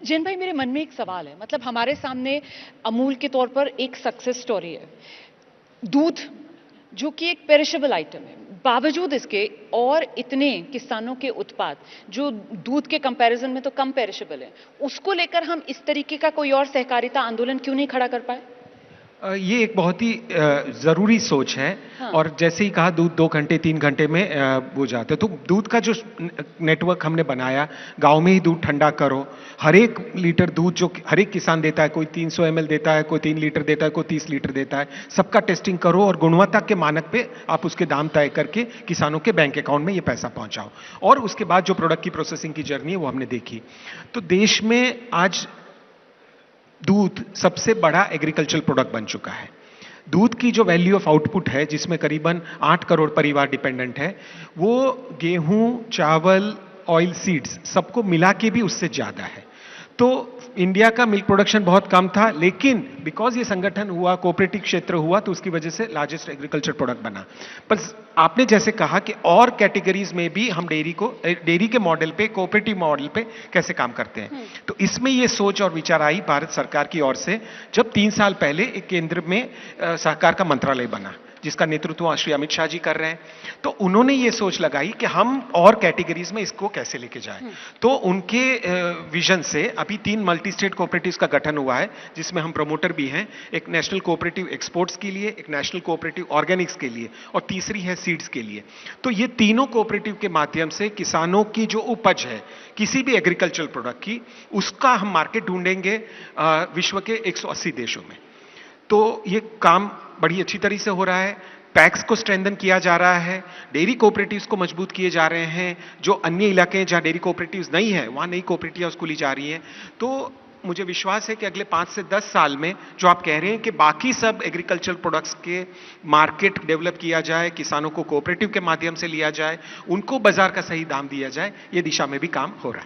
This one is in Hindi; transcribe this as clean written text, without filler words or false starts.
जैन भाई, मेरे मन में एक सवाल है। मतलब हमारे सामने अमूल के तौर पर एक सक्सेस स्टोरी है। दूध, जो कि एक पेरिशेबल आइटम है, बावजूद इसके और इतने किसानों के उत्पाद जो दूध के कंपैरिजन में तो कम पेरिशेबल है, उसको लेकर हम इस तरीके का कोई और सहकारिता आंदोलन क्यों नहीं खड़ा कर पाए? ये एक बहुत ही ज़रूरी सोच है। हाँ। और जैसे ही कहा दूध 2 घंटे 3 घंटे में वो जाते हैं, तो दूध का जो नेटवर्क हमने बनाया, गांव में ही दूध ठंडा करो। हर एक लीटर दूध जो हर एक किसान देता है, कोई 300 ml देता है, कोई 3 लीटर देता है, कोई 30 लीटर देता है, सबका टेस्टिंग करो और गुणवत्ता के मानक पे आप उसके दाम तय करके किसानों के बैंक अकाउंट में ये पैसा पहुंचाओ। और उसके बाद जो प्रोडक्ट की प्रोसेसिंग की जर्नी है वो हमने देखी। तो देश में आज दूध सबसे बड़ा एग्रीकल्चरल प्रोडक्ट बन चुका है। दूध की जो वैल्यू ऑफ आउटपुट है, जिसमें करीबन 8 करोड़ परिवार डिपेंडेंट है, वो गेहूं, चावल, ऑयल सीड्स सबको मिला के भी उससे ज्यादा है। तो इंडिया का मिल्क प्रोडक्शन बहुत कम था, लेकिन बिकॉज ये संगठन हुआ, कोऑपरेटिव क्षेत्र हुआ, तो उसकी वजह से लार्जेस्ट एग्रीकल्चर प्रोडक्ट बना। पर आपने जैसे कहा कि और कैटेगरीज में भी हम डेयरी के मॉडल पे, कोऑपरेटिव मॉडल पे कैसे काम करते हैं। तो इसमें ये सोच और विचार आई भारत सरकार की ओर से, जब 3 साल पहले एक केंद्र में सहकार का मंत्रालय बना, जिसका नेतृत्व श्री अमित शाह जी कर रहे हैं। तो उन्होंने ये सोच लगाई कि हम और कैटेगरीज में इसको कैसे लेके जाएं। तो उनके विजन से अभी 3 मल्टी स्टेट कोऑपरेटिव्स का गठन हुआ है, जिसमें हम प्रमोटर भी हैं। एक नेशनल कोऑपरेटिव एक्सपोर्ट्स के लिए, एक नेशनल कोऑपरेटिव ऑर्गेनिक्स के लिए, और तीसरी है सीड्स के लिए। तो ये तीनों कोऑपरेटिव के माध्यम से किसानों की जो उपज है किसी भी एग्रीकल्चरल प्रोडक्ट की, उसका हम मार्केट ढूंढेंगे विश्व के 180 देशों में। तो ये काम बड़ी अच्छी तरीके से हो रहा है। पैक्स को स्ट्रेंथन किया जा रहा है, डेयरी कोऑपरेटिव्स को मजबूत किए जा रहे हैं। जो अन्य इलाके जहां डेयरी कोऑपरेटिव्स नहीं है, वहां नई कोऑपरेटिव्स खुली जा रही हैं। तो मुझे विश्वास है कि अगले 5 से 10 साल में जो आप कह रहे हैं कि बाकी सब एग्रीकल्चरल प्रोडक्ट्स के मार्केट डेवलप किया जाए, किसानों को कोऑपरेटिव के माध्यम से लिया जाए, उनको बाजार का सही दाम दिया जाए, ये दिशा में भी काम हो रहा है।